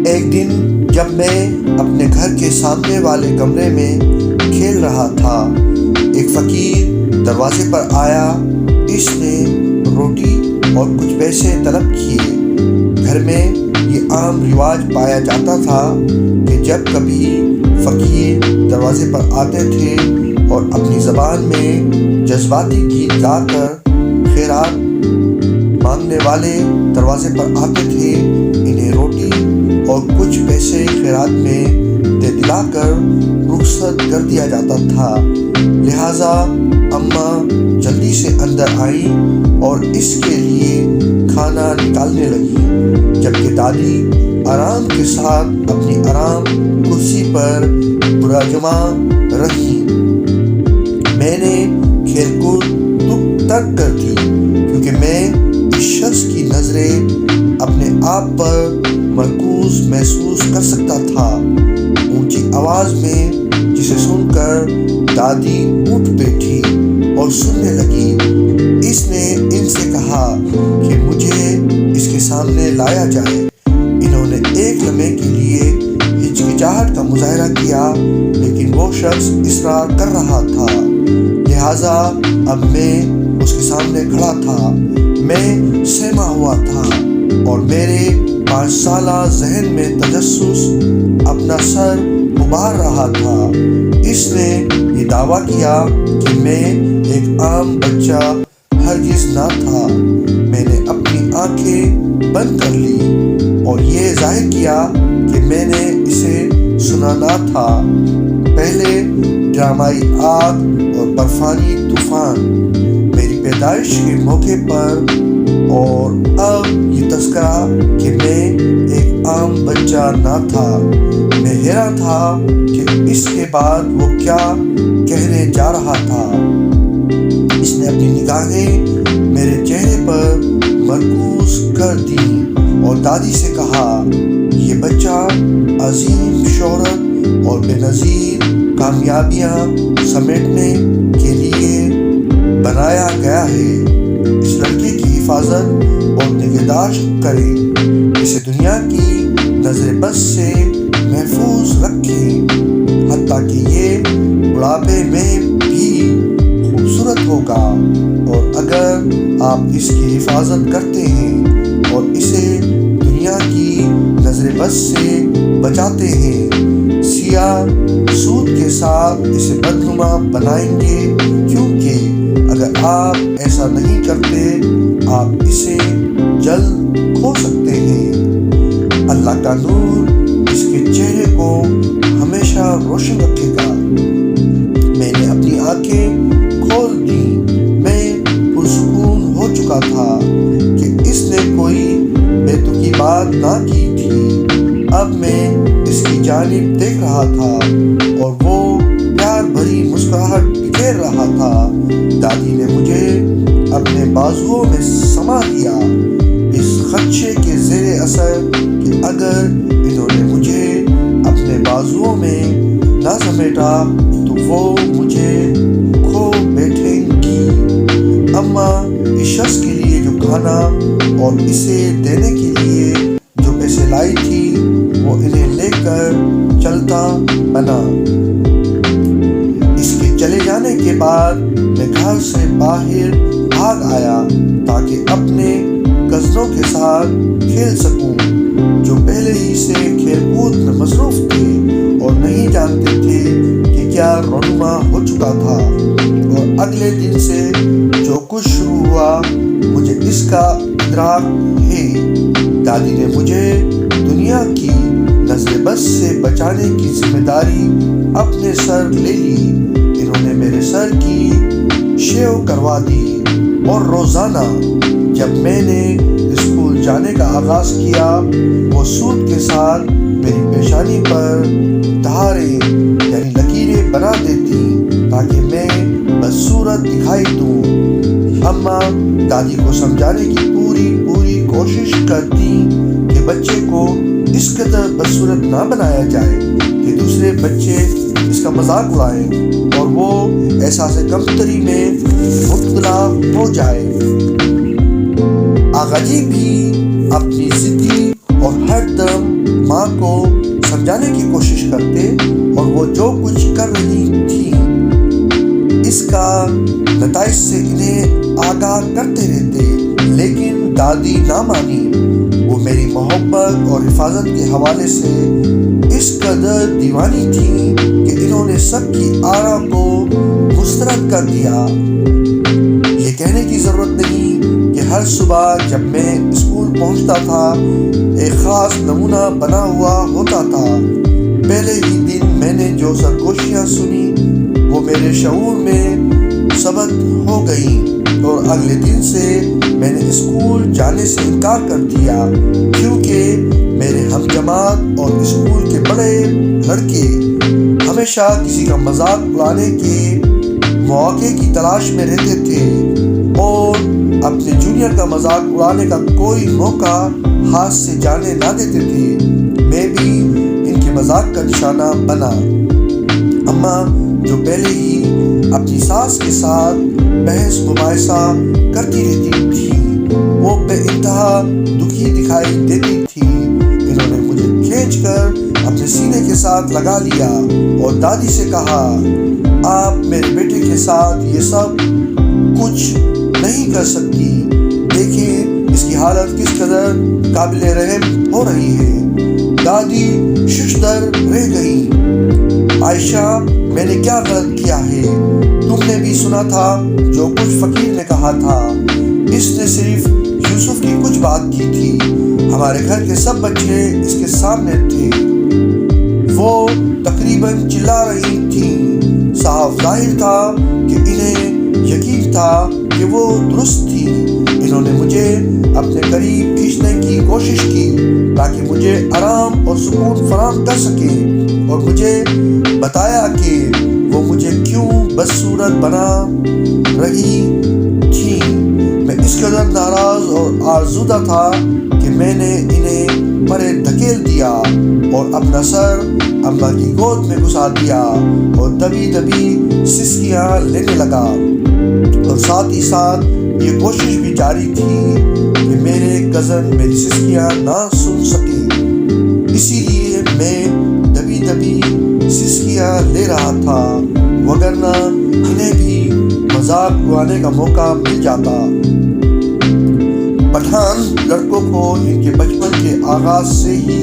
ایک دن جب میں اپنے گھر کے سامنے والے کمرے میں کھیل رہا تھا، ایک فقیر دروازے پر آیا۔ اس نے روٹی اور کچھ پیسے طلب کیے۔ گھر میں یہ عام رواج پایا جاتا تھا کہ جب کبھی فقیر دروازے پر آتے تھے اور اپنی زبان میں جذباتی گیت گا کر خیرات مانگنے والے دروازے پر آتے تھے، انہیں روٹی اور کچھ پیسے خیرات میں دے دلا کر رخصت کر دیا جاتا تھا۔ لہٰذا اماں جلدی سے اندر آئیں اور اس کے لیے کھانا نکالنے لگیں، جبکہ دادی آرام کے ساتھ اپنی آرام کرسی پر براجما رہیں۔ میں نے کھیل کود ترک کر دی، کیونکہ میں اس شخص کی نظریں اپنے آپ پر مرکوز محسوس کر سکتا تھا۔ اونچی آواز میں جسے سن کر دادی اٹھ بیٹھی اور سننے لگی۔ اس نے ان سے کہا کہ مجھے اس کے سامنے لایا جائے۔ انہوں نے ایک لمحے کے لیے ہچکچاہٹ کا مظاہرہ کیا، لیکن وہ شخص اصرار کر رہا تھا، لہٰذا اب میں اس کے سامنے کھڑا تھا۔ میں سہما ہوا تھا اور میرے 5 سالہ ذہن میں تجسس اپنا سر ابھار رہا تھا۔ اس نے یہ دعویٰ کیا کہ میں ایک عام بچہ ہرگز نہ تھا۔ میں نے اپنی آنکھیں بند کر لی اور یہ ظاہر کیا کہ میں نے اسے سنا نہ تھا۔ پہلے ڈرامائی آگ اور برفانی طوفان میری پیدائش کے موقع پر، اور اب یہ تذکرہ کہ میں ایک عام بچہ نہ تھا۔ میں حیران تھا کہ اس کے بعد وہ کیا کہنے جا رہا تھا۔ اس نے اپنی نگاہیں میرے چہرے پر مرکوز کر دیں اور دادی سے کہا، یہ بچہ عظیم شہرت اور بے نظیر کامیابیاں سمیٹنے کے لیے بنایا گیا ہے۔ اس لڑکے کی حفاظت اور نگہداشت کریں، اسے دنیا کی نظر بد سے محفوظ رکھیں، حتیٰ کہ یہ بڑھاپے میں بھی خوبصورت ہوگا۔ اور اگر آپ اس کی حفاظت کرتے ہیں اور اسے دنیا کی نظر بد سے بچاتے ہیں، سیاہ سود کے ساتھ اسے بدنما بنائیں گے، کیونکہ اگر آپ ایسا نہیں کرتے آپ اسے جلد کھو سکتے ہیں۔ اللہ کا نور اس کے چہرے کو ہمیشہ روشن رکھے گا۔ میں نے اپنی آنکھیں کھول دیں۔ میں پرسکون ہو چکا تھا کہ اس نے کوئی بے تکی بات نہ کی تھی۔ اب میں اس کی جانب دیکھ رہا تھا اور وہ پیار بھری مسکراہٹ بکھیر رہا تھا۔ دادی نے مجھے اپنے بازوؤں میں سما لیا، اس خدشے کے زیر اثر کہ اگر انہوں نے مجھے اپنے بازوؤں میں نہ سمیٹا تو وہ مجھے کھو بیٹھیں گی۔ اماں اس شخص کے لیے جو کھانا اور اسے دینے کے لیے جو پیسے لائی تھی وہ انہیں لے کر چلتا بنا۔ اس کے چلے جانے کے بعد میں گھر سے باہر بھاگ آیا تاکہ اپنے کزنوں کے ساتھ کھیل سکوں، جو پہلے ہی سے کھیل کود میں مصروف تھے اور نہیں جانتے تھے کہ کیا رونما ہو چکا تھا۔ اور اگلے دن سے جو کچھ شروع ہوا مجھے اس کا ادراک ہے۔ دادی نے مجھے دنیا کی نظر بد سے بچانے کی ذمہ داری اپنے سر لے لی۔ انہوں نے میرے سر کی شیو کروا دی اور روزانہ جب میں نے اسکول جانے کا آغاز کیا وہ سود کے ساتھ میری پیشانی پر دھاریں یعنی لکیریں بنا دیتی تاکہ میں بدصورت دکھائی دوں۔ اماں دادی کو سمجھانے کی پوری کوشش کرتی کہ بچے کو اس قدر بدصورت نہ بنایا جائے کہ دوسرے بچے اس کا مذاق اڑائیں اور وہ احساس کمتری میں مبتلا ہو جائے۔ آغا جی بھی اپنی ضدی اور ہر دم ماں بات کو سمجھانے کی کوشش کرتے اور وہ جو کچھ کر رہی تھیں اس کا نتائج سے انہیں آگاہ کرتے رہتے، لیکن دادی نہ مانی۔ وہ میری محبت اور حفاظت کے حوالے سے اس قدر دیوانی تھی کہ انہوں نے سب کی آرا کو مسترد کر دیا۔ یہ کہنے کی ضرورت نہیں کہ ہر صبح جب میں اسکول پہنچتا تھا ایک خاص نمونہ بنا ہوا ہوتا تھا۔ پہلے ہی دن میں نے جو سرگوشیاں سنی وہ میرے شعور میں ثبت ہو گئیں، اور اگلے دن سے میں نے اسکول جانے سے انکار کر دیا، کیونکہ میرے ہم جماعت اور اسکول کے بڑے لڑکے ہمیشہ کسی کا مذاق اڑانے کے مواقع کی تلاش میں رہتے تھے اور اپنے جونیئر کا مذاق اڑانے کا کوئی موقع ہاتھ سے جانے نہ دیتے تھے۔ میں بھی ان کے مذاق کا نشانہ بنا۔ اماں جو پہلے ہی اپنی ساس کے ساتھ بحث مباحثہ کرتی رہتی تھی، وہ بے انتہا دکھی دکھائی دیتی تھی۔ انہوں نے مجھے کھینچ کر اپنے سینے کے ساتھ لگا لیا اور دادی سے کہا، آپ میرے بیٹے کے ساتھ یہ سب کچھ نہیں کر سکتی، دیکھیں اس کی حالت کس قدر قابل رحم ہو رہی ہے۔ دادی ششدر رہ گئی۔ عائشہ، میں نے کیا غلط کیا ہے؟ تم نے بھی سنا تھا جو کچھ فقیر نے کہا تھا۔ اس نے صرف یوسف کی کچھ بات کی تھی، ہمارے گھر کے سب بچے اس کے سامنے تھے۔ وہ تقریباً چلا رہی تھیں۔ صاف ظاہر تھا کہ انہیں یقین تھا کہ وہ درست تھی۔ انہوں نے مجھے اپنے قریب کھینچنے کی کوشش کی تاکہ مجھے آرام اور سکون فراہم کر سکیں، اور مجھے بتایا کہ وہ مجھے کیوں بدصورت بنا رہی تھیں۔ میں اس قدر ناراض اور آزردہ تھا کہ میں نے انہیں پرے دھکیل دیا اور اپنا سر اماں کی گود میں گھسا دیا اور دبی دبی سسکیاں لینے لگا، اور ساتھ ہی ساتھ یہ کوشش بھی جاری تھی کہ میرے کزن میری سسکیاں نہ سن سکے۔ اسی لیے میں دبی دبی سسکیاں لے رہا تھا، وگرنہ انہیں بھی مذاق اڑانے کا موقع مل جاتا۔ پٹھان لڑکوں کو ان کے بچپن کے آغاز سے ہی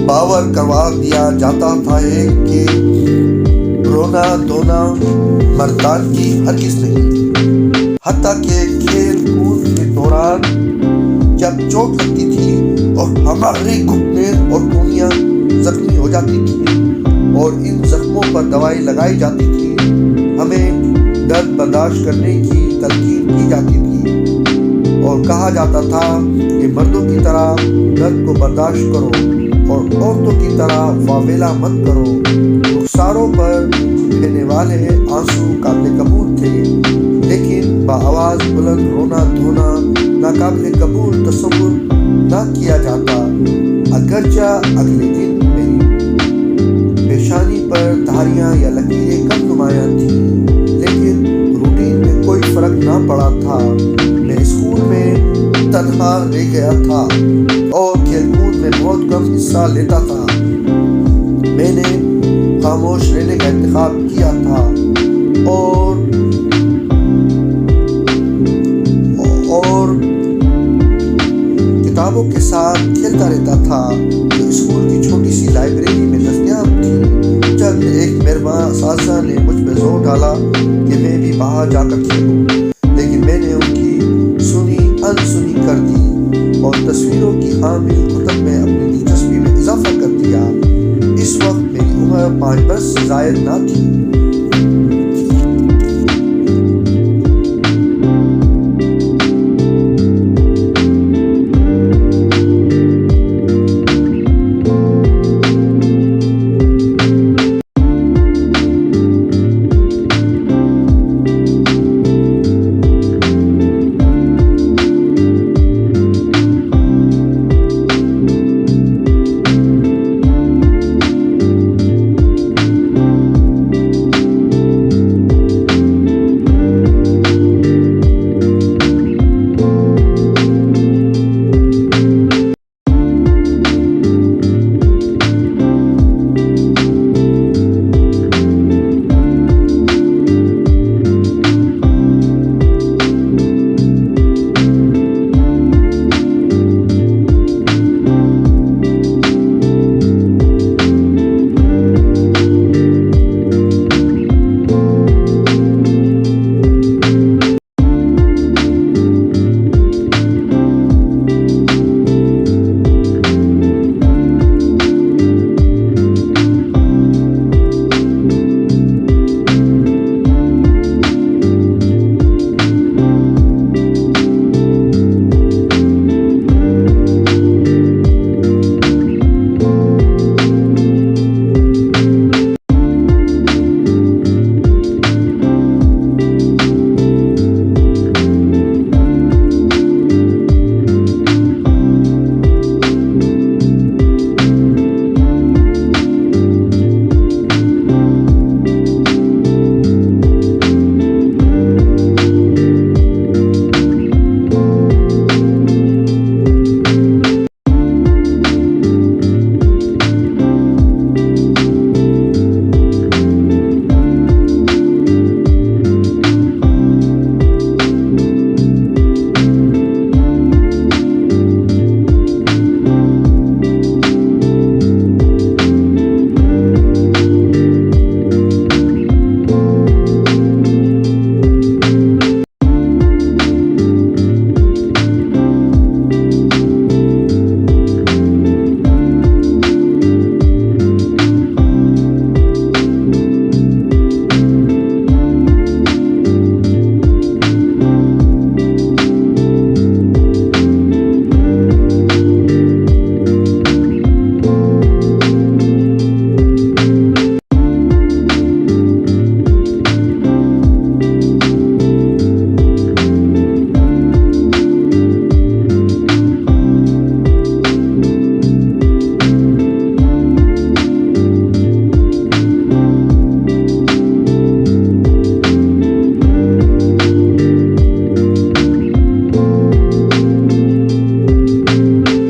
باور کروا دیا جاتا تھا کہ رونا دھونا مردانگی ہرگز نہیں، حتیٰ کہ کھیل کود کے دوران جب چوٹ لگتی تھی اور ہماری گھٹنے اور ٹونیاں زخمی ہو جاتی تھیں اور ان زخموں پر دوائی لگائی جاتی تھی، ہمیں درد برداشت کرنے کی تلقین کی جاتی تھی اور کہا جاتا تھا کہ مردوں کی طرح درد کو برداشت کرو اور عورتوں کی طرح واویلا مت کرو۔ رخساروں پر بہنے والے آنسو قابل قبول تھے، لیکن بآواز بلند رونا دھونا ناقابل قبول تصور نہ کیا جاتا۔ اگرچہ اگلے دن میری پیشانی پر دھاریاں یا لکیریں کم نمایاں تھیں، لیکن روٹین میں کوئی فرق نہ پڑا تھا۔ میں اسکول میں تنہا رہ گیا تھا اور کھیل کود میں بہت کم حصہ لیتا تھا۔ میں نے خاموش رہنے کا انتخاب کیا تھا اور کتابوں کے ساتھ کھیلتا رہتا تھا جو اسکول کی چھوٹی سی لائبریری میں دستیاب تھی۔ جب ایک مہربان اساتذہ نے مجھ پہ زور ڈالا کہ میں بھی باہر جا کر کھیلوں، لیکن میں نے ان کی سنی انسنی کر دی اور تصویروں کی حامل کتب میں اپنی دلچسپی میں اضافہ کر دیا۔ اس وقت میری عمر 5 برس سے زائد نہ تھی۔